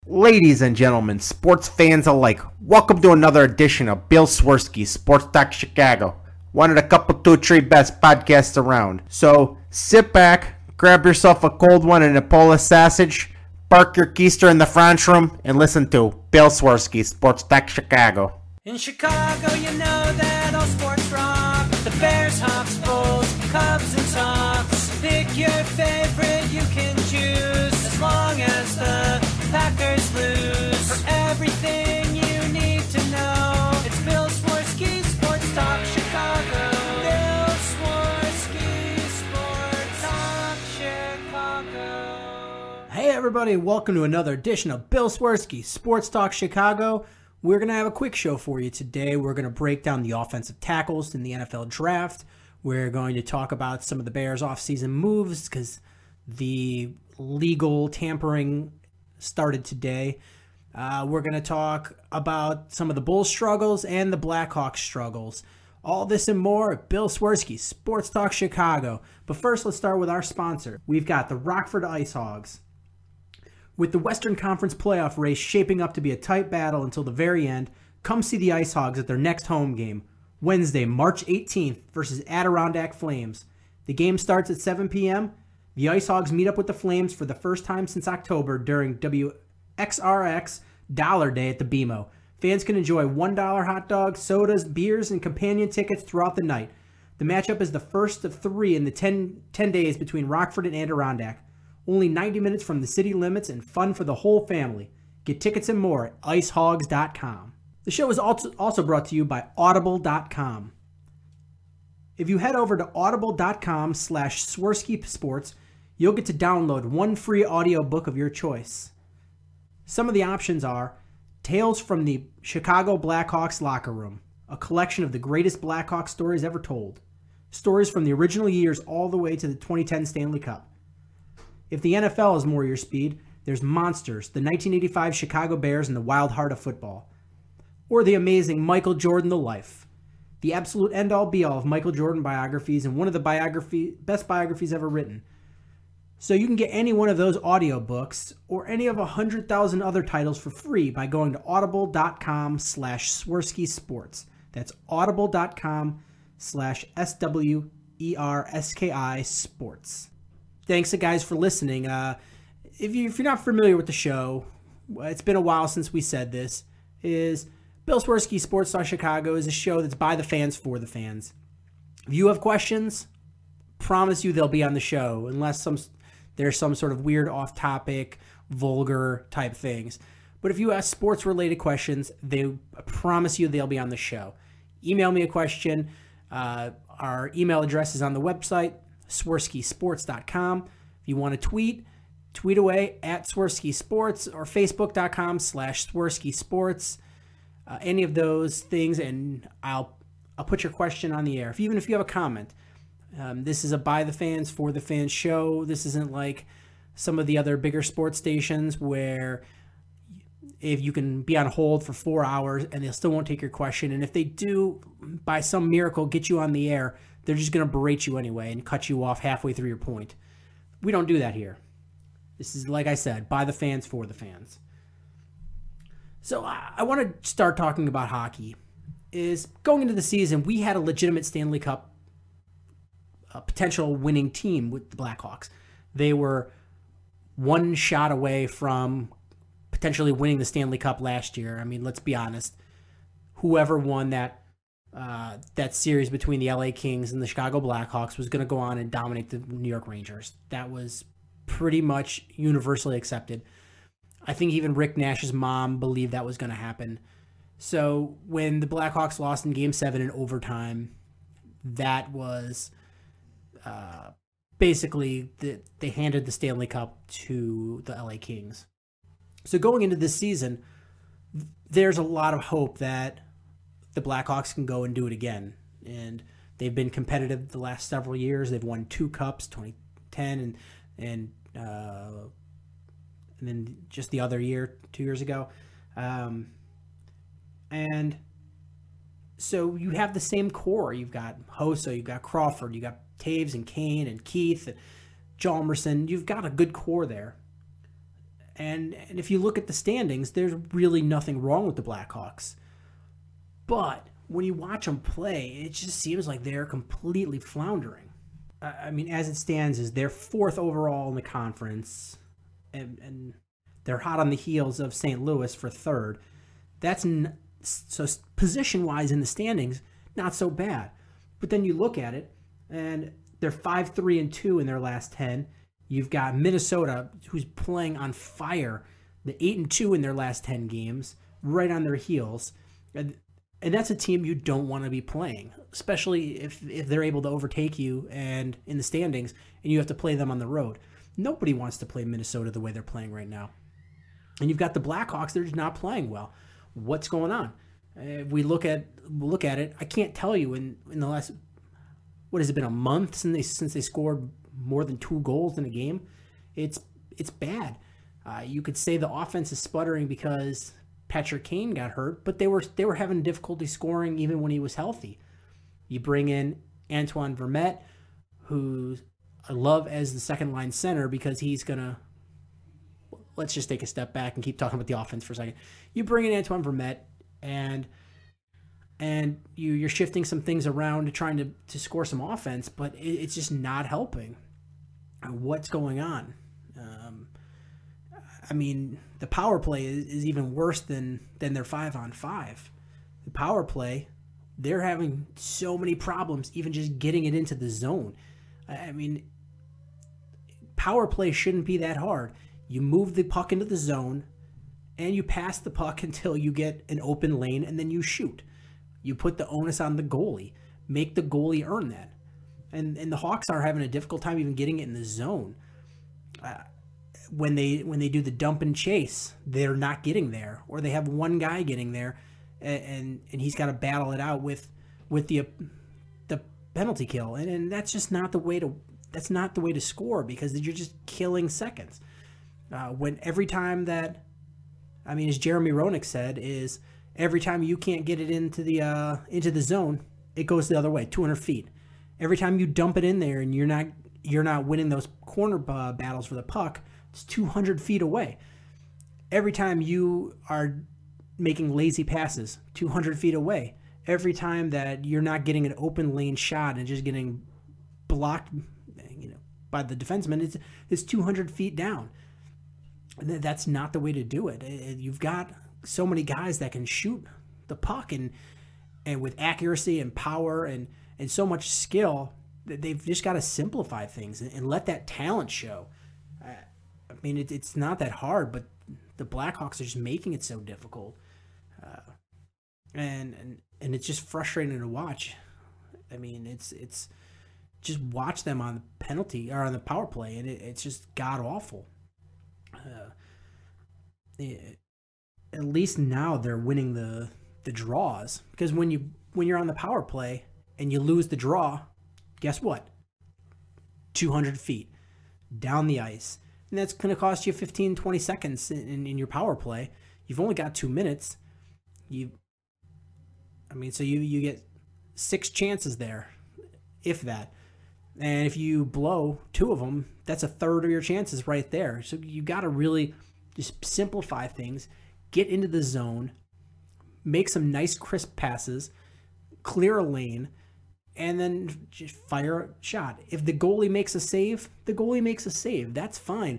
Ladies and gentlemen, sports fans alike, welcome to another edition of Bill Swerski, Sports Talk Chicago. One of the couple, two, three best podcasts around. So sit back, grab yourself a cold one and a Polish sausage, park your keister in the French room, and listen to Bill Swerski, Sports Talk Chicago. In Chicago, you know that all sports rock. The Bears, Hawks, Bulls, Cubs, and Sox. Pick your favorite, you can choose. As long as the Packers lose. For everything you need to know, it's Bill Swerski, Sports Talk Chicago. Bill Swerski, Sports Talk Chicago. Hey everybody, welcome to another edition of Bill Swerski, Sports Talk Chicago. We're going to have a quick show for you today. We're going to break down the offensive tackles in the NFL draft. We're going to talk about some of the Bears offseason moves because the legal tampering started today. We're going to talk about some of the Bulls struggles and the Blackhawks struggles. All this and more at Bill Swerski, Sports Talk Chicago. But first, let's start with our sponsor. We've got the Rockford Ice Hogs. With the Western Conference playoff race shaping up to be a tight battle until the very end, come see the Ice Hogs at their next home game, Wednesday, March 18th versus Adirondack Flames. The game starts at 7 p.m. The Ice Hogs meet up with the Flames for the first time since October during WXRX Dollar Day at the BMO. Fans can enjoy $1 hot dogs, sodas, beers, and companion tickets throughout the night. The matchup is the first of three in the 10 days between Rockford and Adirondack. Only 90 minutes from the city limits and fun for the whole family. Get tickets and more at icehogs.com. The show is also brought to you by audible.com. If you head over to audible.com/Swerski Sports, you'll get to download one free audiobook of your choice. Some of the options are Tales from the Chicago Blackhawks Locker Room, a collection of the greatest Blackhawks stories ever told. Stories from the original years all the way to the 2010 Stanley Cup. If the NFL is more your speed, there's Monsters, the 1985 Chicago Bears and the Wild Heart of Football. Or the amazing Michael Jordan, The Life. The absolute end-all be-all of Michael Jordan biographies and one of the best biographies ever written. So you can get any one of those audiobooks or any of 100,000 other titles for free by going to audible.com/Swerski Sports. That's audible.com/SWERSKI Sports. Thanks, guys, for listening. If you're not familiar with the show, it's been a while since we said this, is Bill Swerski Sports Talk Chicago is a show that's by the fans for the fans. If you have questions, promise you they'll be on the show, unless there's some sort of weird off-topic, vulgar type things. But if you ask sports-related questions, I promise you they'll be on the show. Email me a question. Our email address is on the website, SwerskiSports.com. If you want to tweet away at Swerski Sports or Facebook.com/Swerski Sports. Any of those things, and I'll put your question on the air. Even if you have a comment. This is a by the fans, for the fans show. This isn't like some of the other bigger sports stations where if you can be on hold for 4 hours and they still won't take your question. And if they do, by some miracle, get you on the air, they're just going to berate you anyway and cut you off halfway through your point. We don't do that here. This is, like I said, by the fans, for the fans. So I want to start talking about hockey. Is going into the season, we had a legitimate Stanley Cup potential winning team with the Blackhawks. They were one shot away from potentially winning the Stanley Cup last year. I mean, let's be honest. Whoever won that series between the LA Kings and the Chicago Blackhawks was going to go on and dominate the New York Rangers. That was pretty much universally accepted. I think even Rick Nash's mom believed that was going to happen. So when the Blackhawks lost in Game 7 in overtime, that was basically they handed the Stanley Cup to the LA Kings. So going into this season, there's a lot of hope that the Blackhawks can go and do it again. And they've been competitive the last several years. They've won 2 cups, 2010 and then just the other year, 2 years ago. And so you have the same core. You've got Hossa, you've got Crawford, you've got Taves and Kane and Keith, and Jalmerson. You've got a good core there. And if you look at the standings, there's really nothing wrong with the Blackhawks. But when you watch them play, it just seems like they're completely floundering. I mean, as it stands, is they're 4th overall in the conference, and they're hot on the heels of St. Louis for 3rd. So position-wise in the standings, not so bad. But then you look at it, and they're 5-3-2 in their last 10. You've got Minnesota, who's playing on fire, the 8-2 in their last 10 games, right on their heels. And that's a team you don't want to be playing, especially if they're able to overtake you and in the standings, and you have to play them on the road. Nobody wants to play Minnesota the way they're playing right now. And you've got the Blackhawks; they're just not playing well. What's going on? We look at it. I can't tell you in the last, what has it been, a month since they scored more than 2 goals in a game. It's bad. You could say the offense is sputtering because Patrick Kane got hurt, but they were having difficulty scoring even when he was healthy. You bring in Antoine Vermette, who I love as the second line center because he's gonna. Let's just take a step back and keep talking about the offense for a second. You bring in Antoine Vermette, and you're shifting some things around to trying to score some offense, but it's just not helping. What's going on? I mean, the power play is even worse than their 5-on-5. The power play, they're having so many problems even just getting it into the zone. I mean, power play shouldn't be that hard. You move the puck into the zone, and you pass the puck until you get an open lane, and then you shoot. You put the onus on the goalie. Make the goalie earn that. And the Hawks are having a difficult time even getting it in the zone. When they do the dump and chase, they're not getting there, or they have one guy getting there, and he's got to battle it out with the penalty kill, and that's just not the way to score, because you're just killing seconds. When every time that, I mean, as Jeremy Roenick said, is every time you can't get it into the zone, it goes the other way, 200 feet. Every time you dump it in there and you're not winning those corner battles for the puck, it's 200 feet away. Every time you are making lazy passes, 200 feet away. Every time that you're not getting an open lane shot and just getting blocked, by the defenseman, it's 200 feet down. And that's not the way to do it. You've got so many guys that can shoot the puck and with accuracy and power and so much skill, that they've just got to simplify things and let that talent show. I mean, it's not that hard, but the Blackhawks are just making it so difficult, and it's just frustrating to watch. I mean, it's just watch them on the penalty or on the power play, and it's just god awful. At least now they're winning the draws, because when you're on the power play and you lose the draw, guess what? 200 feet down the ice. And that's going to cost you 15, 20 seconds in your power play. You've only got 2 minutes. So you get 6 chances there, if that. And if you blow 2 of them, that's a third of your chances right there. So you got to really just simplify things, get into the zone, make some nice crisp passes, clear a lane, and then just fire a shot. If the goalie makes a save, the goalie makes a save. That's fine.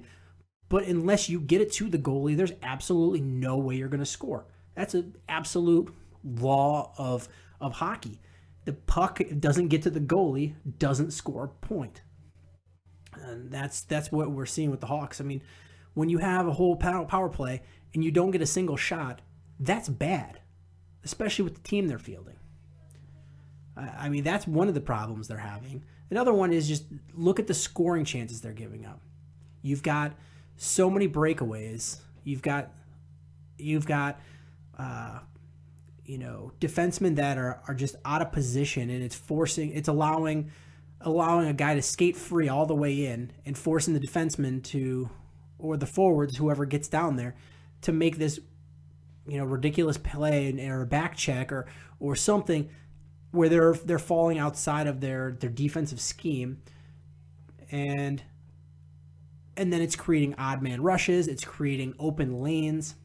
But unless you get it to the goalie, there's absolutely no way you're going to score. That's an absolute law of hockey. The puck doesn't get to the goalie, doesn't score a point. And that's what we're seeing with the Hawks. I mean, when you have a whole power play and you don't get a single shot, that's bad, especially with the team they're fielding. I mean, that's one of the problems they're having. Another one is just look at the scoring chances they're giving up. You've got so many breakaways. You've got defensemen that are just out of position, and it's allowing a guy to skate free all the way in and forcing the defenseman or the forwards, whoever gets down there, to make this ridiculous play or a back check or something where they're falling outside of their defensive scheme, and And then it's creating odd man rushes. It's creating open lanes.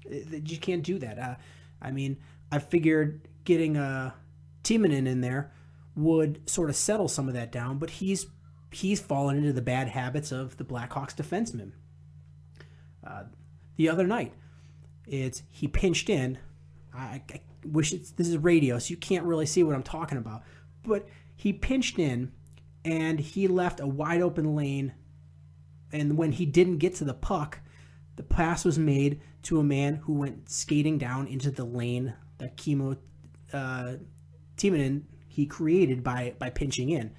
You can't do that. I mean, I figured getting Timonen in there would sort of settle some of that down, but he's fallen into the bad habits of the Blackhawks defensemen. The other night, he pinched in. I wish this is radio, so you can't really see what I'm talking about. But he pinched in, and he left a wide open lane. And when he didn't get to the puck, the pass was made to a man who went skating down into the lane that Timonen he created by pinching in.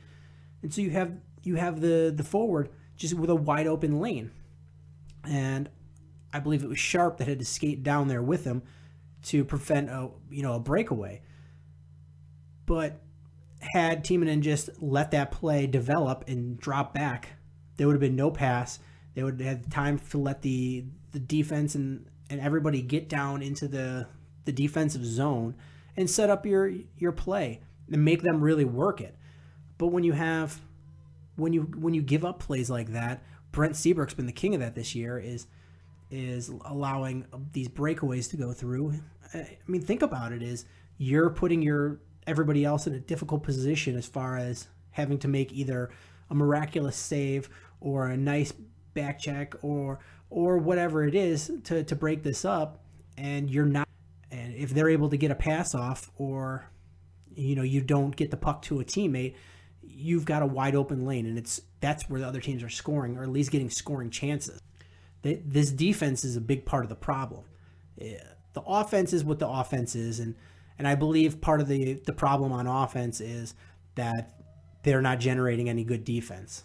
And so you have the forward just with a wide open lane. And I believe it was Sharp that had to skate down there with him to prevent a breakaway. But had Timonen just let that play develop and drop back, there would have been no pass. They would have had time to let the defense and everybody get down into the defensive zone and set up your play and make them really work it. But when you give up plays like that, Brent Seabrook's been the king of that this year, is allowing these breakaways to go through. I mean, think about it, is you're putting everybody else in a difficult position as far as having to make either a miraculous save or a nice back check or whatever it is to break this up, and you're not. And if they're able to get a pass off, or you don't get the puck to a teammate, you've got a wide open lane, and that's where the other teams are scoring, or at least getting scoring chances. This defense is a big part of the problem. The offense is what the offense is, and I believe part of the problem on offense is that they're not generating any good defense.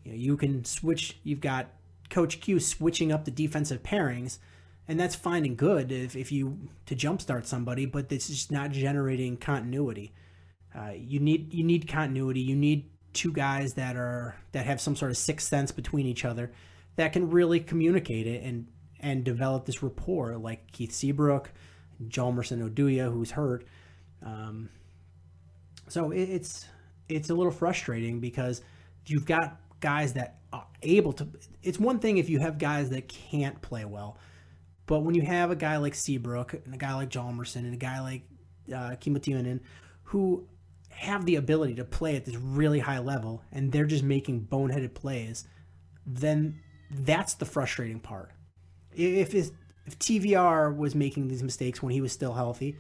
You can switch. You've got Coach Q switching up the defensive pairings, and that's fine and good if you to jumpstart somebody, but it's just not generating continuity. You need continuity. You need two guys that have some sort of sixth sense between each other that can really communicate it and develop this rapport, like Keith Seabrook, Jalmerson Oduya, who's hurt. So it's a little frustrating because you've got guys that are able to. It's one thing if you have guys that can't play well, but when you have a guy like Seabrook and a guy like Jalmerson and a guy like Kimmo Timonen who have the ability to play at this really high level and they're just making boneheaded plays, then that's the frustrating part. If TVR was making these mistakes when he was still healthy,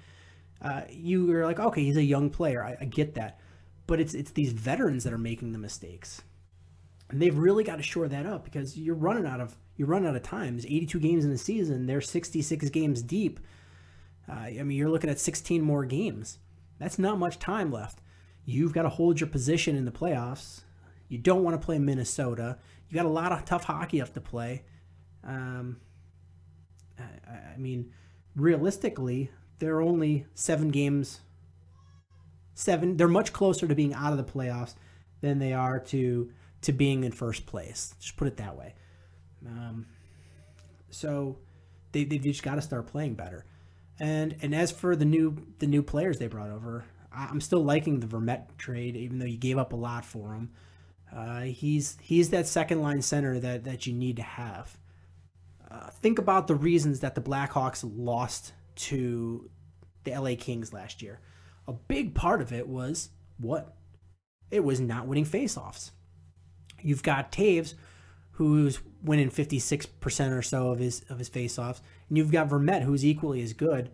you were like, okay, he's a young player. I get that. But it's these veterans that are making the mistakes. And they've really got to shore that up because you're running out of time. There's 82 games in the season. They're 66 games deep. I mean, you're looking at 16 more games. That's not much time left. You've got to hold your position in the playoffs. You don't want to play Minnesota. You got a lot of tough hockey you have to play. I mean, realistically, they're only 7 games. They're much closer to being out of the playoffs than they are to being in first place. Just put it that way. So they've just got to start playing better. And as for the new players they brought over, I'm still liking the Vermette trade, even though you gave up a lot for him. He's that second line center that you need to have. Think about the reasons that the Blackhawks lost to the LA Kings last year. A big part of it was what? It was not winning faceoffs. You've got Taves, who's winning 56% or so of his faceoffs, and you've got Vermette, who's equally as good.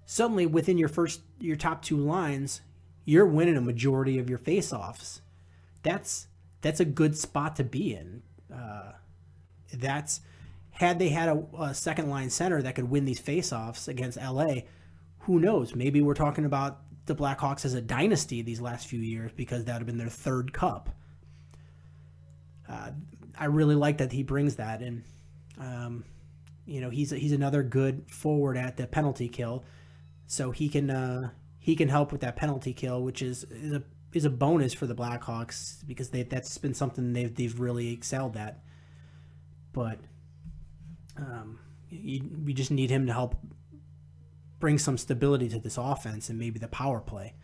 Suddenly, within your top two lines, you're winning a majority of your faceoffs. That's a good spot to be in. Had they had a second line center that could win these faceoffs against LA, who knows? Maybe we're talking about the Blackhawks as a dynasty these last few years because that would have been their third cup. I really like that he brings that, and he's another good forward at the penalty kill, so he can help with that penalty kill, which is a bonus for the Blackhawks because that's been something they've really excelled at. But we just need him to help bring some stability to this offense and maybe the power play.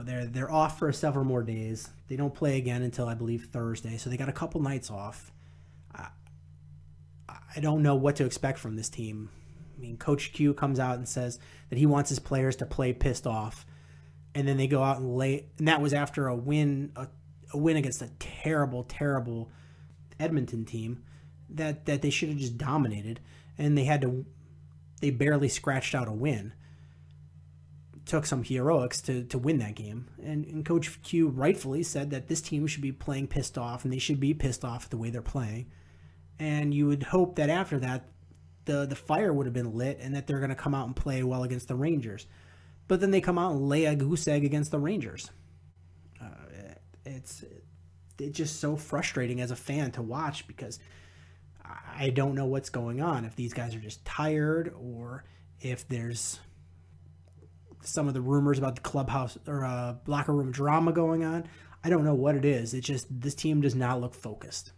they're off for several more days. They don't play again until I believe Thursday, so they got a couple nights off. I don't know what to expect from this team. I mean, Coach Q comes out and says that he wants his players to play pissed off, and then they go out and and that was after a win against a terrible, terrible Edmonton team that they should have just dominated, and they barely scratched out a win. Took some heroics to win that game, and Coach Q rightfully said that this team should be playing pissed off, and they should be pissed off at the way they're playing. And you would hope that after that, the fire would have been lit and that they're going to come out and play well against the Rangers. But then they come out and lay a goose egg against the Rangers. It's just so frustrating as a fan to watch, because I don't know what's going on. If these guys are just tired, or if there's some of the rumors about the clubhouse or locker room drama going on. I don't know what it is. It's just this team does not look focused.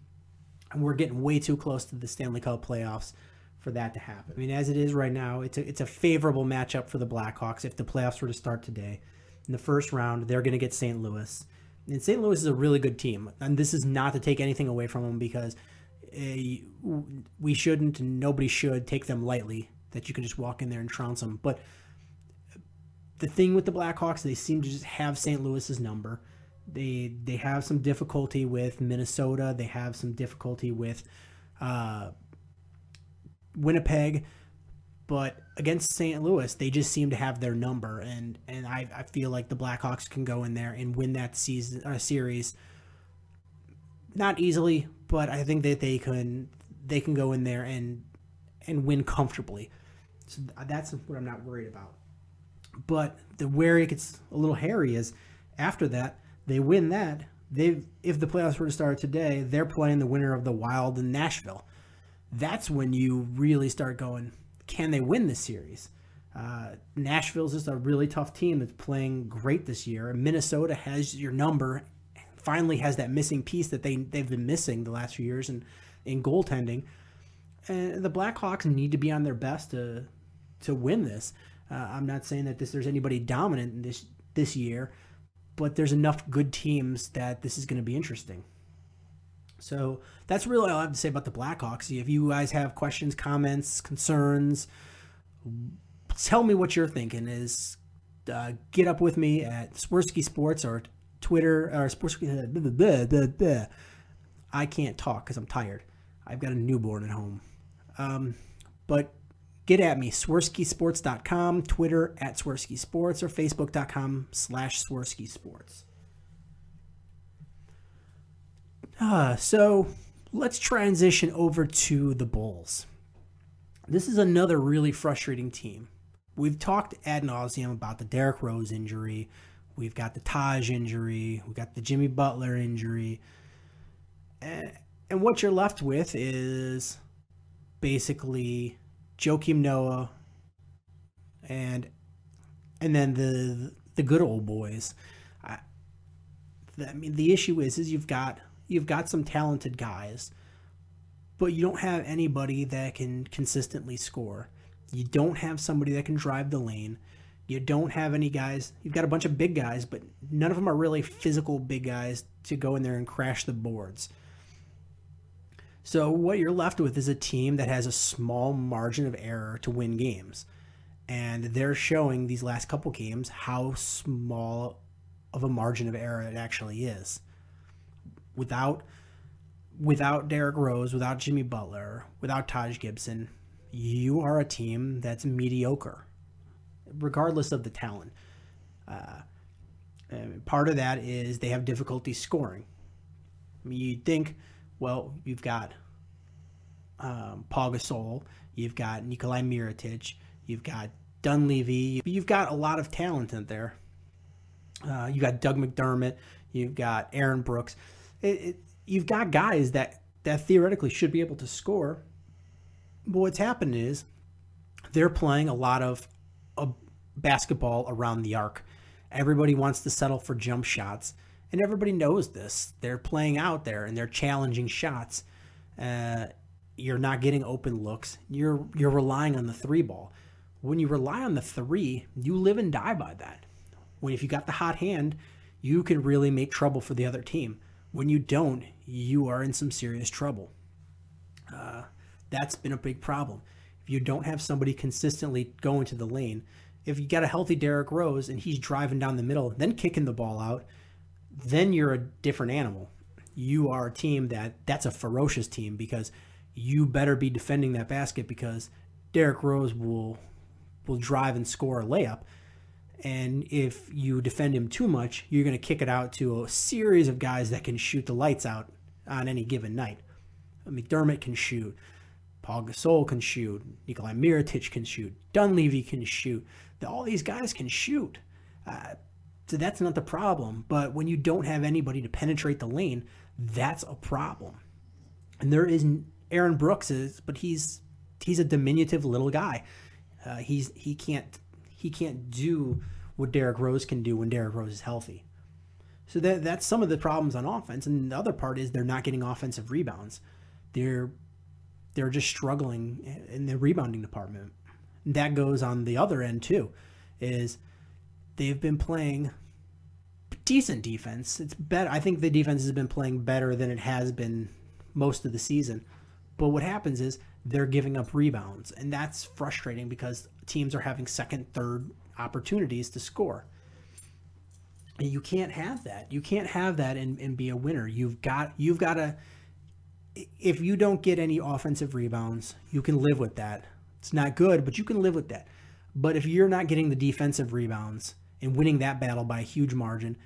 And we're getting way too close to the Stanley Cup playoffs for that to happen. I mean, as it is right now, it's a favorable matchup for the Blackhawks if the playoffs were to start today. In the first round, they're going to get St. Louis. And St. Louis is a really good team. And this is not to take anything away from them, because we shouldn't and nobody should take them lightly, that you can just walk in there and trounce them. But the thing with the Blackhawks, they seem to just have St. Louis's number. They have some difficulty with Minnesota. They have some difficulty with Winnipeg. But against St. Louis, they just seem to have their number. And I feel like the Blackhawks can go in there and win that series. Not easily, but I think that they can go in there and win comfortably. So that's what I'm not worried about. But where it gets a little hairy is after that, they win that. If the playoffs were to start today, they're playing the winner of the Wild in Nashville. That's when you really start going, can they win this series? Nashville's just a really tough team that's playing great this year. Minnesota has your number, finally has that missing piece that they've been missing the last few years in goaltending. And the Blackhawks need to be on their best to win this. I'm not saying that there's anybody dominant in this year, but there's enough good teams that this is going to be interesting. So that's really all I have to say about the Blackhawks. If you guys have questions, comments, concerns, tell me what you're thinking. Get up with me at Swerski Sports or Twitter or Swerski. I can't talk because I'm tired. I've got a newborn at home. But get at me, SwerskiSports.com, Twitter at Swerski Sports, or Facebook.com/Swerski Sports. So let's transition over to the Bulls. This is another really frustrating team. We've talked ad nauseum about the Derrick Rose injury. We've got the Taj injury. We've got the Jimmy Butler injury. And what you're left with is basically Joakim Noah and then the good old boys. I mean, the issue is you've got some talented guys, but you don't have anybody that can consistently score. You don't have somebody that can drive the lane. You don't have any guys. You've got a bunch of big guys, but none of them are really physical big guys to go in there and crash the boards. So what you're left with is a team that has a small margin of error to win games. And they're showing these last couple games how small of a margin of error it actually is. Without Derrick Rose, without Jimmy Butler, without Taj Gibson, you are a team that's mediocre, regardless of the talent. And part of that is they have difficulty scoring. I mean, you'd think, well, you've got Paul Gasol, you've got Nikolai Mirotic, you've got Dunleavy, you've got a lot of talent in there. You've got Doug McDermott, you've got Aaron Brooks. You've got guys that theoretically should be able to score, but what's happened is they're playing a lot of basketball around the arc. Everybody wants to settle for jump shots, and everybody knows this. They're playing out there, and they're challenging shots. You're not getting open looks. You're relying on the three ball. When you rely on the three, you live and die by that. When if you got the hot hand, you can really make trouble for the other team. When you don't, you are in some serious trouble. That's been a big problem. If you don't have somebody consistently going to the lane, if you got a healthy Derrick Rose and he's driving down the middle, then kicking the ball out, then you're a different animal. You are a team that's a ferocious team, because you better be defending that basket, because Derrick Rose will drive and score a layup. And if you defend him too much, you're going to kick it out to a series of guys that can shoot the lights out on any given night. McDermott can shoot. Paul Gasol can shoot. Nikolai Mirotic can shoot. Dunleavy can shoot. All these guys can shoot. So that's not the problem. But when you don't have anybody to penetrate the lane, that's a problem. And there is Aaron Brooks but he's a diminutive little guy. He can't do what Derrick Rose can do when Derrick Rose is healthy. So that's some of the problems on offense. And the other part is they're not getting offensive rebounds. They're just struggling in the rebounding department. And that goes on the other end too, is they've been playing decent defense. It's better. I think the defense has been playing better than it has been most of the season. But what happens is they're giving up rebounds, and that's frustrating because teams are having second, third opportunities to score. And you can't have that. You can't have that and be a winner. You've got to. If you don't get any offensive rebounds, you can live with that. It's not good, but you can live with that. But if you're not getting the defensive rebounds and winning that battle by a huge margin,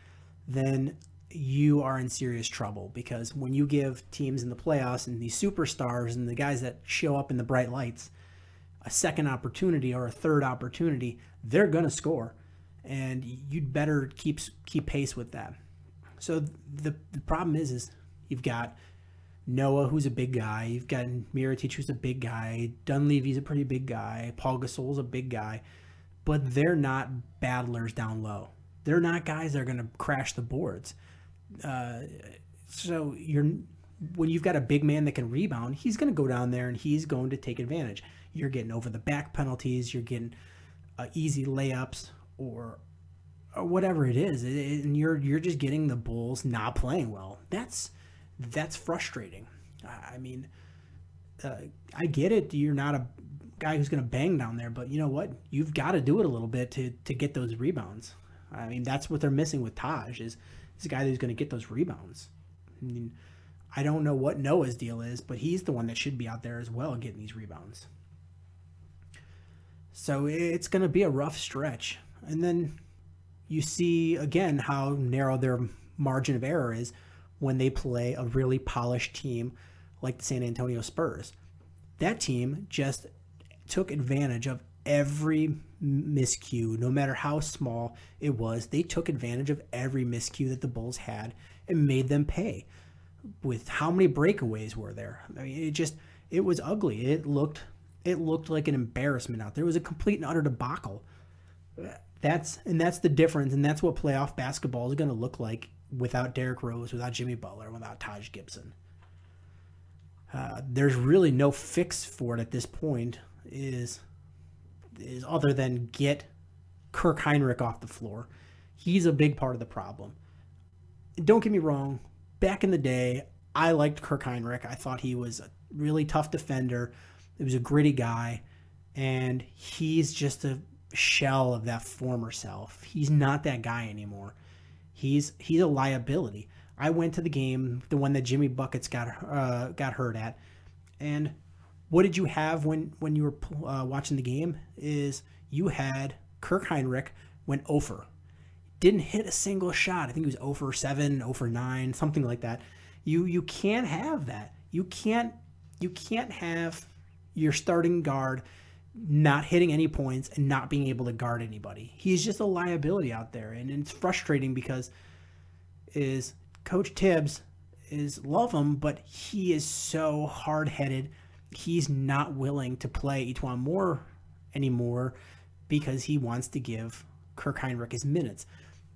then you are in serious trouble, because when you give teams in the playoffs and these superstars and the guys that show up in the bright lights a second opportunity or a third opportunity, they're going to score, and you'd better keep pace with that. So the problem is you've got Noah, who's a big guy. You've got Mirotic, who's a big guy. Dunleavy's a pretty big guy. Paul Gasol's a big guy. But they're not battlers down low. They're not guys that are going to crash the boards. So when you've got a big man that can rebound, he's going to go down there and he's going to take advantage. You're getting over the back penalties. You're getting easy layups or whatever it is. And you're just getting the Bulls not playing well. That's frustrating. I mean, I get it. You're not a guy who's going to bang down there, but you know what? You've got to do it a little bit to get those rebounds. I mean, that's what they're missing with Taj is a guy who's going to get those rebounds. I mean, I don't know what Noah's deal is, but he's the one that should be out there as well getting these rebounds. So it's going to be a rough stretch. And then you see, again, how narrow their margin of error is when they play a really polished team like the San Antonio Spurs. That team just took advantage of every miscue, no matter how small it was. They took advantage of every miscue that the Bulls had and made them pay. With how many breakaways were there? I mean, it was ugly. It looked like an embarrassment out there. It was a complete and utter debacle. That's the difference, and that's what playoff basketball is going to look like without Derrick Rose, without Jimmy Butler, without Taj Gibson. There's really no fix for it at this point, is other than get Kirk Heinrich off the floor. He's a big part of the problem. Don't get me wrong. Back in the day, I liked Kirk Heinrich. I thought he was a really tough defender. He was a gritty guy, and he's just a shell of that former self. He's not that guy anymore. He's a liability. I went to the game, the one that Jimmy Buckets got hurt at, and what did you have when you were watching the game? Is you had Kirk Heinrich went 0 for. Didn't hit a single shot. I think he was 0 for 7, 0 for 9, something like that. You can't have that. You can't have your starting guard not hitting any points and not being able to guard anybody. He's just a liability out there, and it's frustrating because Coach Tibbs love him, but he is so hard-headed. He's not willing to play Etuan Moore anymore because he wants to give Kirk Heinrich his minutes.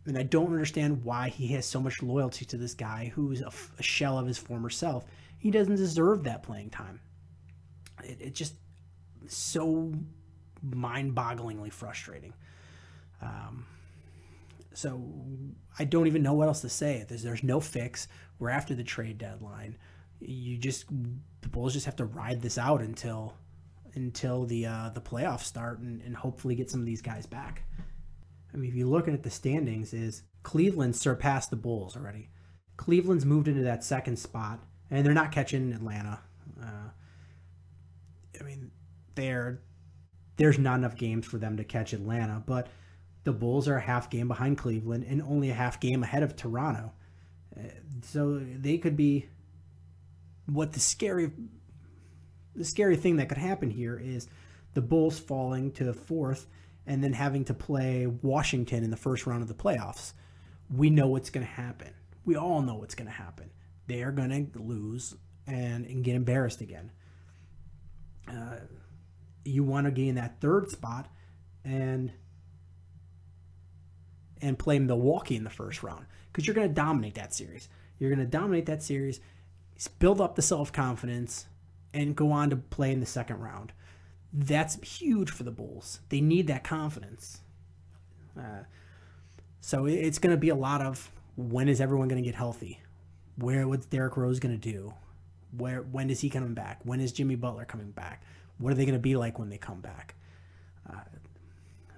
And I don't understand why he has so much loyalty to this guy who's a shell of his former self. He doesn't deserve that playing time. It just so mind-bogglingly frustrating. So I don't even know what else to say. There's no fix. We're after the trade deadline. The Bulls just have to ride this out until the playoffs start and hopefully get some of these guys back. I mean, if you're looking at the standings, is Cleveland surpassed the Bulls already. Cleveland's moved into that second spot, and they're not catching Atlanta. I mean, there's not enough games for them to catch Atlanta, but the Bulls are a half game behind Cleveland and only a half game ahead of Toronto. So they could be what the scary thing that could happen here is the Bulls falling to fourth and then having to play Washington in the first round of the playoffs. We know what's going to happen. We all know what's going to happen. They are going to lose and get embarrassed again. You want to gain that third spot and play Milwaukee in the first round because you're going to dominate that series. You're going to dominate that series, build up the self-confidence, and go on to play in the second round. That's huge for the Bulls. They need that confidence. So it's going to be a lot of when is everyone going to get healthy? What's Derrick Rose going to do? When is he coming back? When is Jimmy Butler coming back? What are they going to be like when they come back?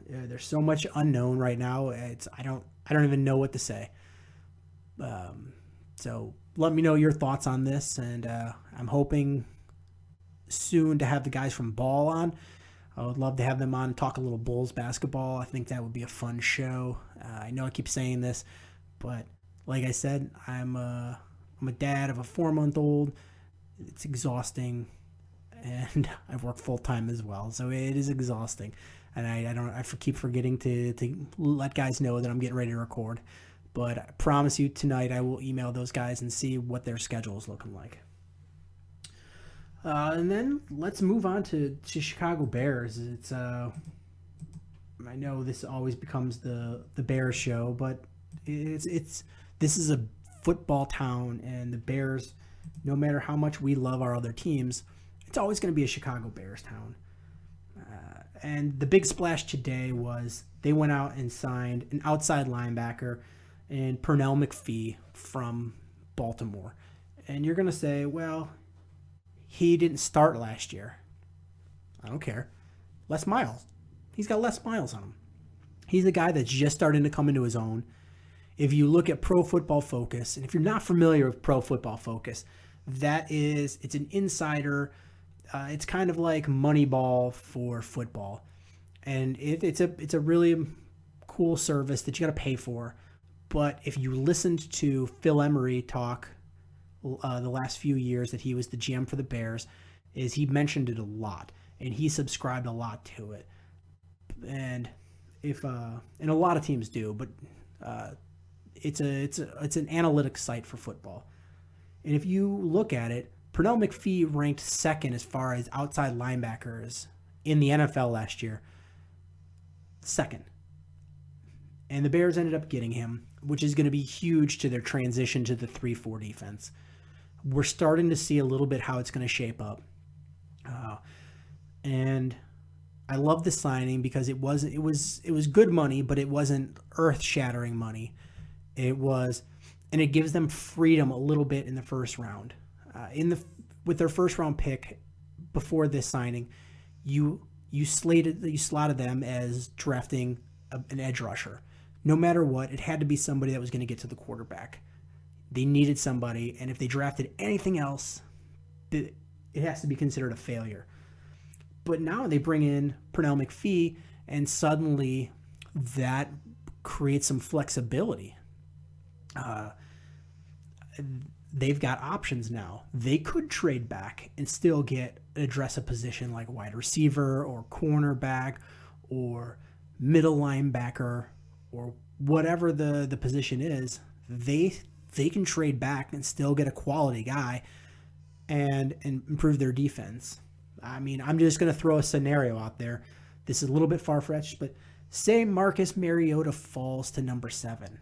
There's so much unknown right now. I don't even know what to say. So let me know your thoughts on this, and I'm hoping soon to have the guys from Ball on. I would love to have them on and talk a little Bulls basketball. I think that would be a fun show. I know I keep saying this, but like I said, I'm a dad of a 4-month-old. It's exhausting, and I work full-time as well, so it is exhausting. And I keep forgetting to let guys know that I'm getting ready to record. But I promise you tonight I will email those guys and see what their schedule is looking like. And then let's move on to Chicago Bears. It's I know this always becomes the Bears show, but this is a football town, and the Bears, no matter how much we love our other teams, it's always going to be a Chicago Bears town. And the big splash today was they went out and signed an outside linebacker and Pernell McPhee from Baltimore. And you're going to say, well, he didn't start last year. I don't care. Les Miles. He's got Les Miles on him. He's a guy that's just starting to come into his own. If you look at Pro Football Focus, and if you're not familiar with Pro Football Focus, it's an insider. It's kind of like Moneyball for football. And it's a really cool service that you got to pay for. But if you listened to Phil Emery talk the last few years that he was the GM for the Bears, is he mentioned it a lot, and he subscribed a lot to it. And and a lot of teams do, but it's an analytics site for football. And if you look at it, Pernell McPhee ranked second as far as outside linebackers in the NFL last year. Second. And the Bears ended up getting him, which is going to be huge to their transition to the 3-4 defense. We're starting to see a little bit how it's going to shape up. And I love the signing because it was good money, but it wasn't earth-shattering money. And it gives them freedom a little bit in the first round. With their first round pick before this signing, you slotted them as drafting an edge rusher. No matter what, it had to be somebody that was going to get to the quarterback. They needed somebody, and if they drafted anything else, it has to be considered a failure. But now they bring in Pernell McPhee, and suddenly that creates some flexibility. They've got options now. They could trade back and still address a position like wide receiver or cornerback or middle linebacker or whatever the position is. They can trade back and still get a quality guy and improve their defense. I mean, I'm just going to throw a scenario out there. This is a little bit far-fetched, but say Marcus Mariota falls to number 7.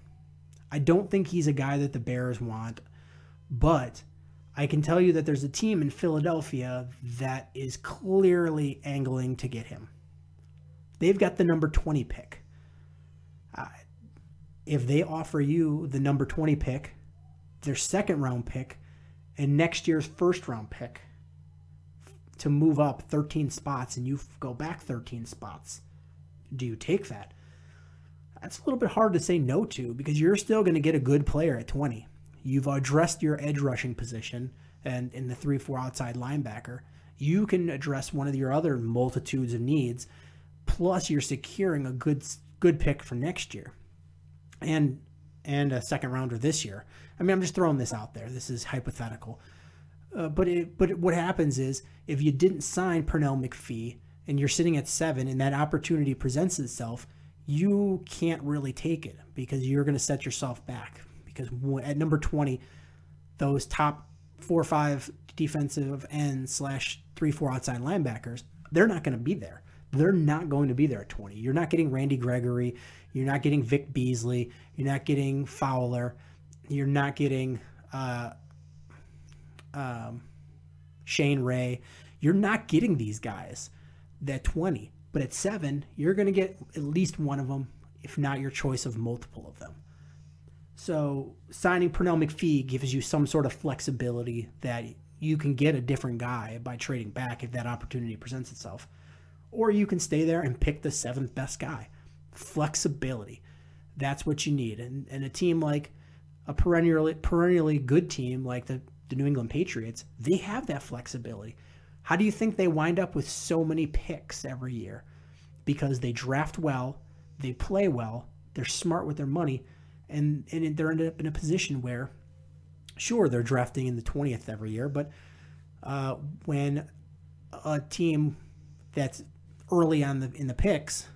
I don't think he's a guy that the Bears want, but I can tell you that there's a team in Philadelphia that is clearly angling to get him. They've got the number 20 pick. if they offer you the number 20 pick, their second round pick, and next year's first round pick to move up 13 spots and you go back 13 spots, do you take that? That's a little bit hard to say no to because you're still going to get a good player at 20. You've addressed your edge rushing position and in the 3-4 outside linebacker. You can address one of your other multitudes of needs, plus you're securing a good pick for next year and a second rounder this year. I mean, I'm just throwing this out there. This is hypothetical. But what happens is if you didn't sign Pernell McPhee and you're sitting at 7 and that opportunity presents itself, you can't really take it because you're going to set yourself back. Because at number 20, those top 4 or 5 defensive ends / 3-4 outside linebackers, they're not going to be there. They're not going to be there at 20. You're not getting Randy Gregory. You're not getting Vic Beasley. You're not getting Fowler. You're not getting Shane Ray. You're not getting these guys at 20. But at 7, you're going to get at least one of them, if not your choice of multiple of them. So signing Pernell McPhee gives you some sort of flexibility that you can get a different guy by trading back if that opportunity presents itself. Or you can stay there and pick the 7th best guy. Flexibility. That's what you need. And a team like a perennially good team like the New England Patriots, they have that flexibility. How do you think they wind up with so many picks every year? Because they draft well, they play well, they're smart with their money, and they're ended up in a position where, sure, they're drafting in the 20th every year, but when a team that's early on in the picks,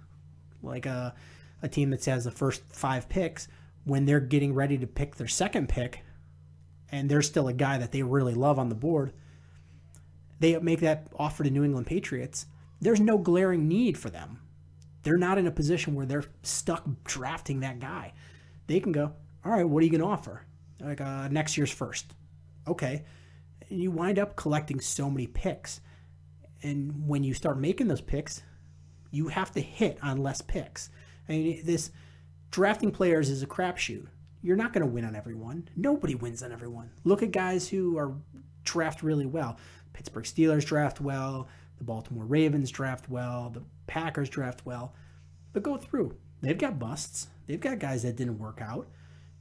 like a team that has the first 5 picks, when they're getting ready to pick their second pick, and there's still a guy that they really love on the board, they make that offer to New England Patriots. There's no glaring need for them. They're not in a position where they're stuck drafting that guy. They can go, all right, what are you going to offer? Like next year's first. Okay. And you wind up collecting so many picks. And when you start making those picks, you have to hit on less picks. I mean, this drafting players is a crapshoot. You're not going to win on everyone. Nobody wins on everyone. Look at guys who are draft really well. Pittsburgh Steelers draft well. The Baltimore Ravens draft well. The Packers draft well. But go through. They've got busts. They've got guys that didn't work out.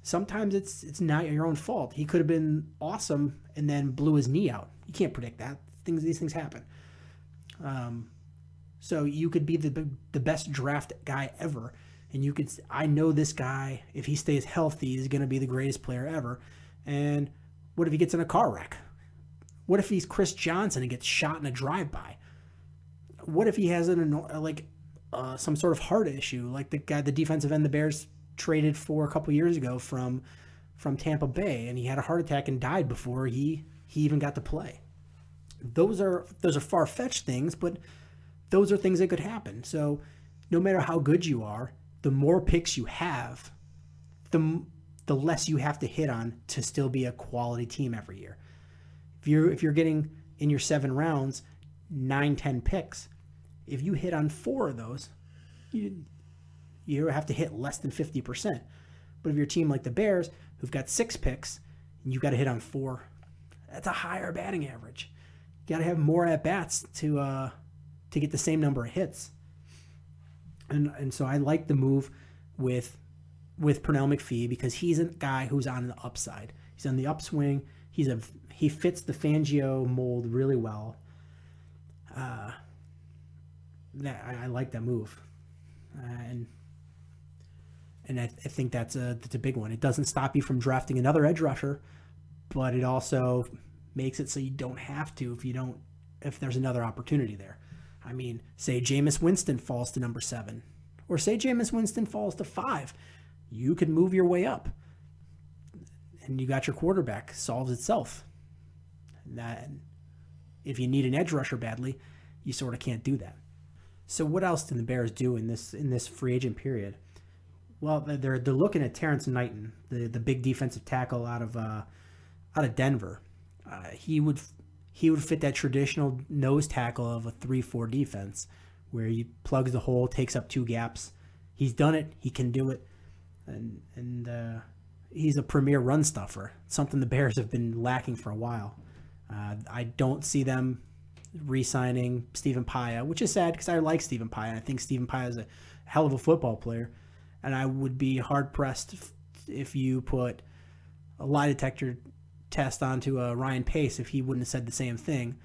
Sometimes it's not your own fault. He could have been awesome and then blew his knee out. You can't predict that. These things happen. So you could be the best draft guy ever, and you could. I know this guy. If he stays healthy, is going to be the greatest player ever. And what if he gets in a car wreck? What if he's Chris Johnson and gets shot in a drive-by? What if he has some sort of heart issue, like the defensive end the Bears traded for a couple years ago from Tampa Bay, and he had a heart attack and died before he even got to play? Those are far-fetched things, but those are things that could happen. So no matter how good you are, the more picks you have, the less you have to hit on to still be a quality team every year. If you're getting in your 7 rounds 9-10 picks, if you hit on 4 of those, you have to hit less than 50%. But if you're a team like the Bears, who've got 6 picks, and you've got to hit on 4, that's a higher batting average. You got to have more at bats to get the same number of hits. And so I like the move with Pernell McPhee because he's a guy who's on the upside. He's on the upswing. He fits the Fangio mold really well. I like that move, and I think that's a big one. It doesn't stop you from drafting another edge rusher, but it also makes it so you don't have to if there's another opportunity there. I mean, say Jameis Winston falls to number 7, or say Jameis Winston falls to 5, you could move your way up, and you got your quarterback. Solves itself. If you need an edge rusher badly, you sort of can't do that. So what else did the Bears do in this free agent period? Well, they're looking at Terrence Knighton, the big defensive tackle out of Denver. He would fit that traditional nose tackle of a 3-4 defense, where he plugs the hole, takes up 2 gaps. He's done it. He can do it. and he's a premier run stuffer, something the Bears have been lacking for a while. I don't see them re-signing Stephen Paia, which is sad because I like Stephen Paia, and I think Stephen Paia is a hell of a football player, and I would be hard-pressed if you put a lie detector test onto Ryan Pace if he wouldn't have said the same thing.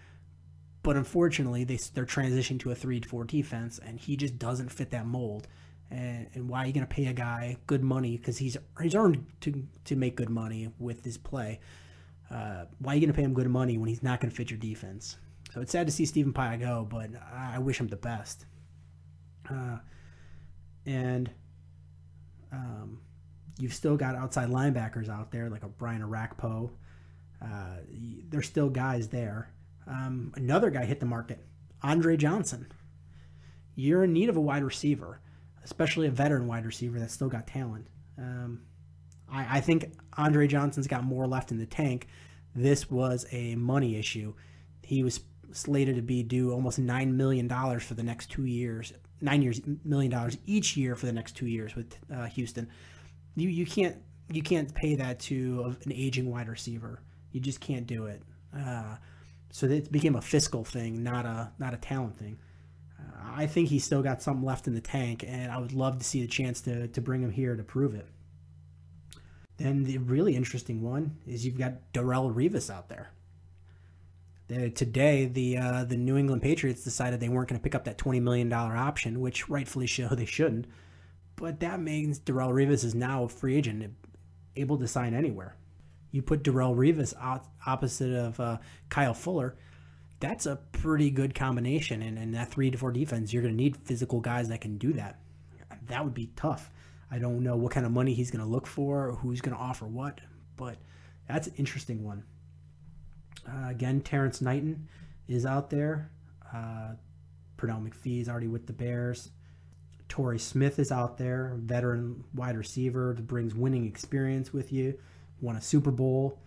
But unfortunately, they're transitioning to a 3-4 defense, and he just doesn't fit that mold. And why are you going to pay a guy good money? Because he's earned to make good money with his play. Why are you going to pay him good money when he's not going to fit your defense? So it's sad to see Stephen Paia go, but I wish him the best. You've still got outside linebackers out there like a Brian Arakpo. There's still guys there. Another guy hit the market, Andre Johnson. You're in need of a wide receiver, especially a veteran wide receiver that's still got talent. I think Andre Johnson's got more left in the tank. This was a money issue. He was slated to be due almost $9 million for the next 2 years. $9 million each year for the next 2 years with Houston. You can't pay that to an aging wide receiver. You just can't do it. So it became a fiscal thing, not a talent thing. I think he's still got something left in the tank, and I would love to see the chance to bring him here to prove it. Then the really interesting one is you've got Darrelle Revis out there. Today, the New England Patriots decided they weren't going to pick up that $20 million option, which rightfully they shouldn't. But that means Darrelle Revis is now a free agent, able to sign anywhere. You put Darrelle Revis opposite of Kyle Fuller, that's a pretty good combination. And in that 3-4 defense, you're going to need physical guys that can do that. That would be tough. I don't know what kind of money he's going to look for or who's going to offer what, but that's an interesting one. Again, Terrence Knighton is out there. Pernell McPhee is already with the Bears. Torrey Smith is out there, veteran wide receiver that brings winning experience with you. Won a Super Bowl.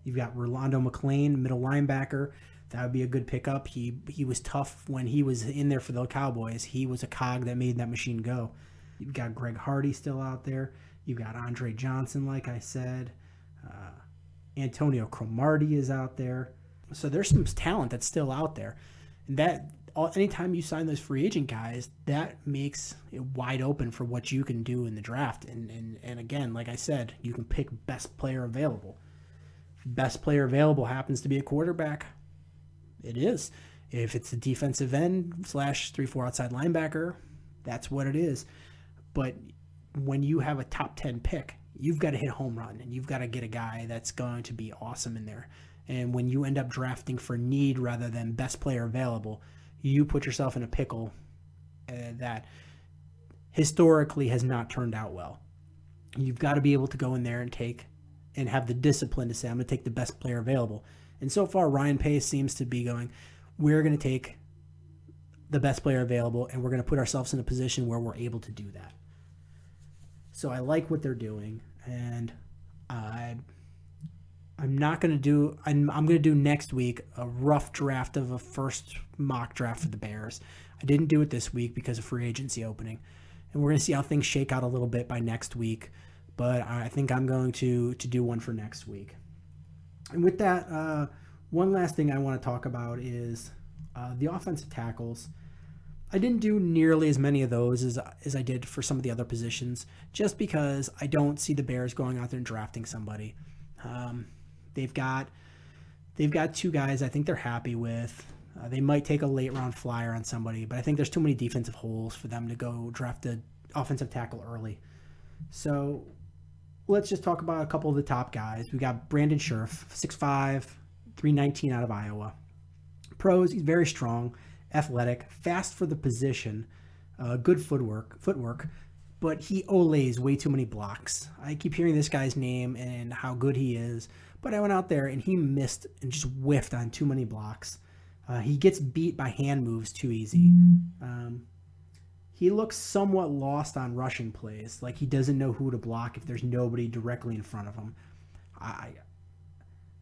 You've got Rolando McClain, middle linebacker. That would be a good pickup. He was tough when he was in there for the Cowboys. He was a cog that made that machine go. You've got Greg Hardy still out there. You've got Andre Johnson, like I said. Antonio Cromartie is out there. So there's some talent that's still out there. And anytime you sign those free agent guys, that makes it wide open for what you can do in the draft. And again, like I said, you can pick best player available. If best player available happens to be a quarterback, it is. If it's a defensive end / 3-4 outside linebacker, that's what it is. But when you have a top 10 pick, you've got to hit a home run, and you've got to get a guy that's going to be awesome in there. And when you end up drafting for need rather than best player available, you put yourself in a pickle that historically has not turned out well. You've got to be able to go in there and have the discipline to say, I'm going to take the best player available. And so far, Ryan Pace seems to be going, we're going to take the best player available, and we're going to put ourselves in a position where we're able to do that. So I like what they're doing, and I'm going to do next week a rough draft of a first mock draft for the Bears. I didn't do it this week because of free agency opening, and we're going to see how things shake out a little bit by next week, but I think I'm going to do one for next week. And with that, one last thing I want to talk about is the offensive tackles. I didn't do nearly as many of those as I did for some of the other positions, just because I don't see the Bears going out there and drafting somebody. They've got 2 guys I think they're happy with. They might take a late round flyer on somebody, but I think there's too many defensive holes for them to go draft an offensive tackle early. So let's just talk about a couple of the top guys. We got Brandon Scherf, 6'5", 319 out of Iowa. Pros, he's very strong, athletic, fast for the position, good footwork, but he olays way too many blocks. I keep hearing this guy's name and how good he is, but I went out there and he missed and just whiffed on too many blocks. He gets beat by hand moves too easy. He looks somewhat lost on rushing plays, like he doesn't know who to block if there's nobody directly in front of him.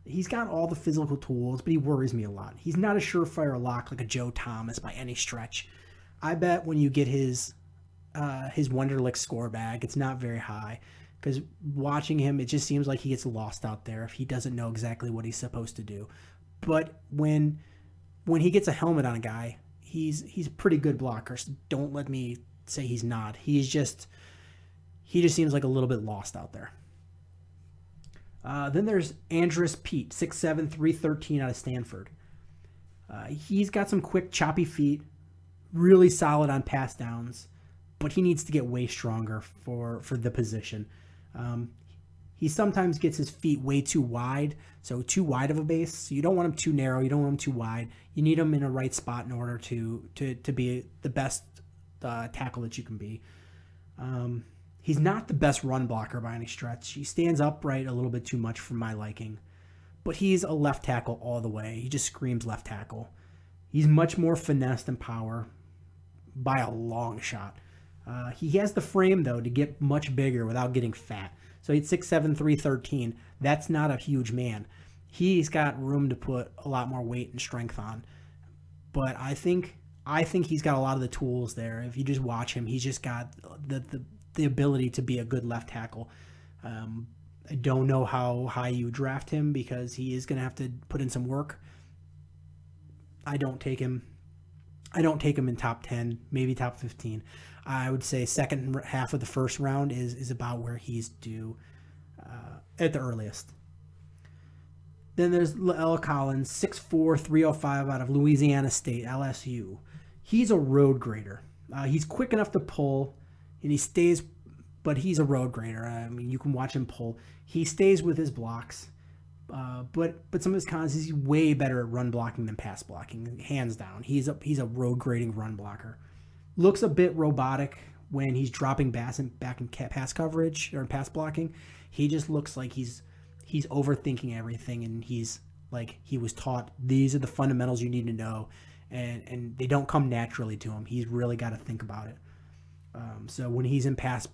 He's got all the physical tools, but he worries me a lot. He's not a surefire lock like a Joe Thomas by any stretch. I bet when you get his his Wonderlic score bag. It's not very high because watching him, it just seems like he gets lost out there if he doesn't know exactly what he's supposed to do. But when he gets a helmet on a guy, he's a pretty good blocker. So don't let me say he's not. He just seems like a little bit lost out there. Then there's Andrus Peat, 6'7", 313 out of Stanford. He's got some quick, choppy feet, really solid on pass downs, but he needs to get way stronger for the position. He sometimes gets his feet way too wide, so too wide of a base. So you don't want him too narrow. You don't want him too wide. You need him in a right spot in order to be the best tackle that you can be. He's not the best run blocker by any stretch. He stands upright a little bit too much for my liking. But he's a left tackle all the way. He just screams left tackle. He's much more finesse than power by a long shot. He has the frame, though, to get much bigger without getting fat. So he's 6'7", 313. That's not a huge man. He's got room to put a lot more weight and strength on. But I think he's got a lot of the tools there. If you just watch him, he's just got the ability to be a good left tackle. I don't know how high you draft him because he is going to have to put in some work. I don't take him in top 10, maybe top 15. I would say second half of the first round is about where he's due at the earliest. Then there's L. Collins, 6'4", 305 out of Louisiana State, LSU. He's a road grader. He's quick enough to pull, and he stays, but he's a road grader. I mean, you can watch him pull. He stays with his blocks, but some of his cons is he's way better at run blocking than pass blocking, hands down. He's a road grading run blocker. Looks a bit robotic when he's dropping back in pass coverage or in pass blocking. He just looks like he's overthinking everything, and he's like he was taught these are the fundamentals you need to know, and they don't come naturally to him. He's really got to think about it. So when he's in pass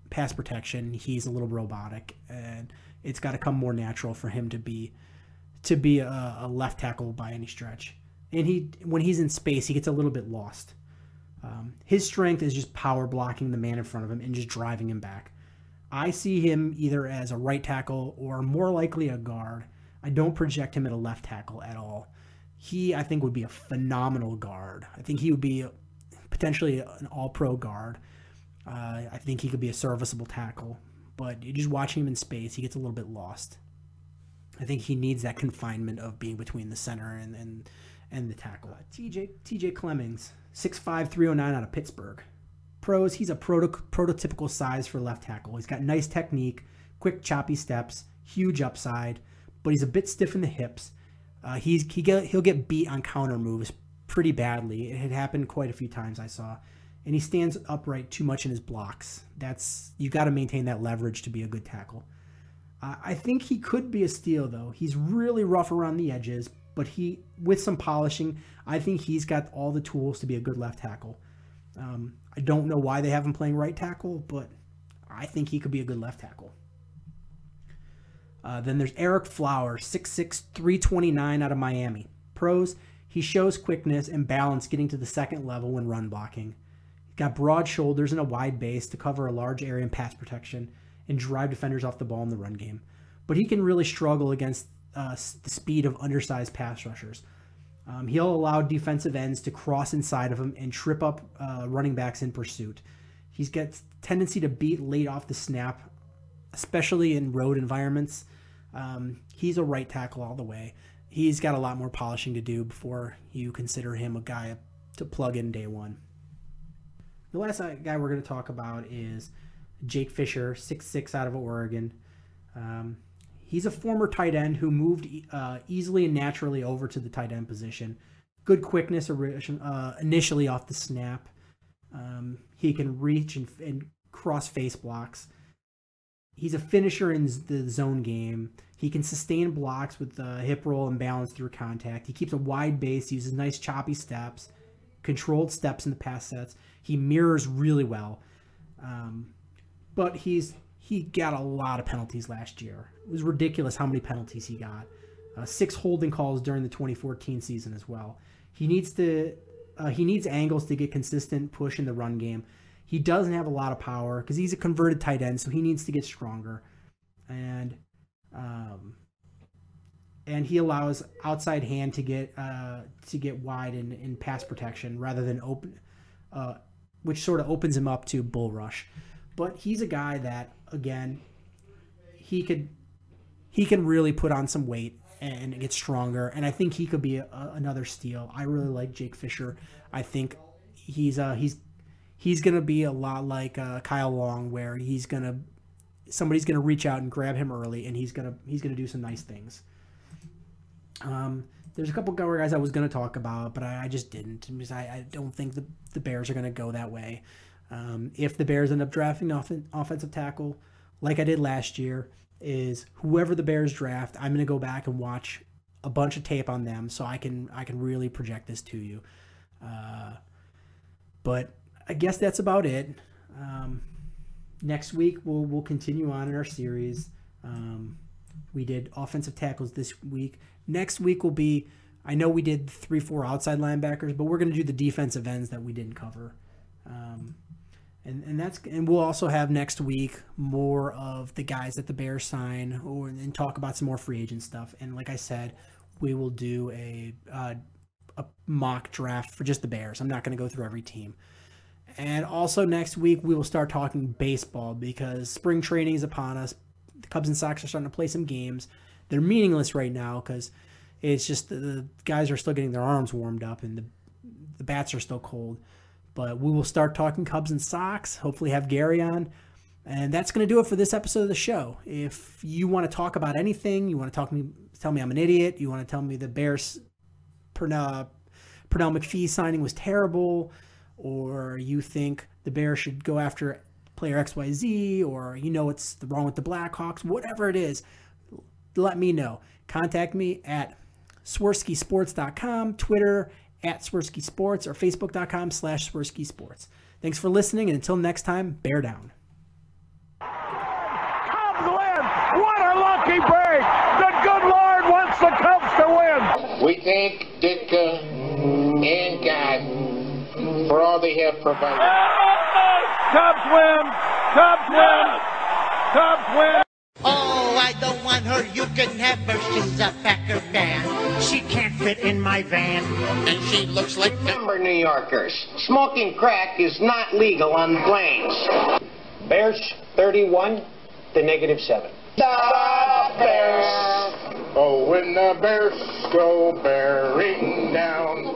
protection, he's a little robotic, and it's got to come more natural for him to be a left tackle by any stretch. And when he's in space, he gets a little bit lost. His strength is just power blocking the man in front of him and just driving him back. I see him either as a right tackle or more likely a guard. I don't project him at a left tackle at all. I think, would be a phenomenal guard. I think he would be potentially an all-pro guard. I think he could be a serviceable tackle, but you just watch him in space, he gets a little bit lost. I think he needs that confinement of being between the center and the tackle. TJ Clemmings, 6'5", 309 out of Pittsburgh. Pros, he's a prototypical size for left tackle. He's got nice technique, quick choppy steps, huge upside, but he's a bit stiff in the hips. He'll get beat on counter moves pretty badly. It had happened quite a few times I saw. And he stands upright too much in his blocks. You got to maintain that leverage to be a good tackle. I think he could be a steal, though. He's really rough around the edges, but with some polishing, I think he's got all the tools to be a good left tackle. I don't know why they have him playing right tackle, but I think he could be a good left tackle. Then there's Eric Flowers, 6'6", 329 out of Miami. Pros, he shows quickness and balance getting to the second level when run blocking. He's got broad shoulders and a wide base to cover a large area in pass protection and drive defenders off the ball in the run game. But he can really struggle against the speed of undersized pass rushers. He'll allow defensive ends to cross inside of him and trip up running backs in pursuit. He's got tendency to beat late off the snap, especially in road environments. He's a right tackle all the way. He's got a lot more polishing to do before you consider him a guy to plug in day one. The last guy we're going to talk about is Jake Fisher, 6'6" out of Oregon. He's a former tight end who moved easily and naturally over to the tight end position. Good quickness initially off the snap. He can reach and cross face blocks. He's a finisher in the zone game. He can sustain blocks with hip roll and balance through contact. He keeps a wide base, uses nice choppy steps, controlled steps in the pass sets. He mirrors really well. But he got a lot of penalties last year. It was ridiculous how many penalties he got. 6 holding calls during the 2014 season as well. He needs angles to get consistent push in the run game. He doesn't have a lot of power because he's a converted tight end, so he needs to get stronger. And he allows outside hand to get wide in pass protection rather than open, which sort of opens him up to bull rush. But he's a guy that, again, he can really put on some weight and get stronger, and I think he could be another steal. I really like Jake Fisher. I think he's gonna be a lot like Kyle Long, where somebody's gonna reach out and grab him early, and he's gonna do some nice things. There's a couple of guys I was gonna talk about, but I just didn't, because I don't think the Bears are gonna go that way. If the Bears end up drafting offensive tackle, like I did last year, is whoever the Bears draft, I'm going to go back and watch a bunch of tape on them so I can really project this to you. But I guess that's about it. Next week we'll continue on in our series. We did offensive tackles this week. Next week will be, I know we did 3-4 outside linebackers, but we're going to do the defensive ends that we didn't cover. And we'll also have next week more of the guys that the Bears sign, and talk about some more free agent stuff. And like I said, we will do a mock draft for just the Bears. I'm not going to go through every team. And also next week we will start talking baseball, because spring training is upon us. The Cubs and Sox are starting to play some games. They're meaningless right now because it's just the guys are still getting their arms warmed up and the bats are still cold. But we will start talking Cubs and Sox, hopefully have Gary on. And that's going to do it for this episode of the show. If you want to talk about anything, you want to tell me I'm an idiot, you want to tell me the Bears Pernell McPhee signing was terrible, or you think the Bears should go after player XYZ, or you know what's wrong with the Blackhawks, whatever it is, let me know. Contact me at swerskisports.com, Twitter at Swerski Sports, or Facebook.com/Swerski Sports. Thanks for listening, and until next time, bear down. Cubs win! What a lucky break! The good Lord wants the Cubs to win! We thank Ditka and God for all they have provided. Cubs win! Cubs win! Cubs win! Oh, I don't want her, you can have her, she's a Packer fan. She can't fit in my van, and she looks like Remember, New Yorkers, smoking crack is not legal on planes. Bears 31 to -7. The Bears! Oh, when the Bears go bearing down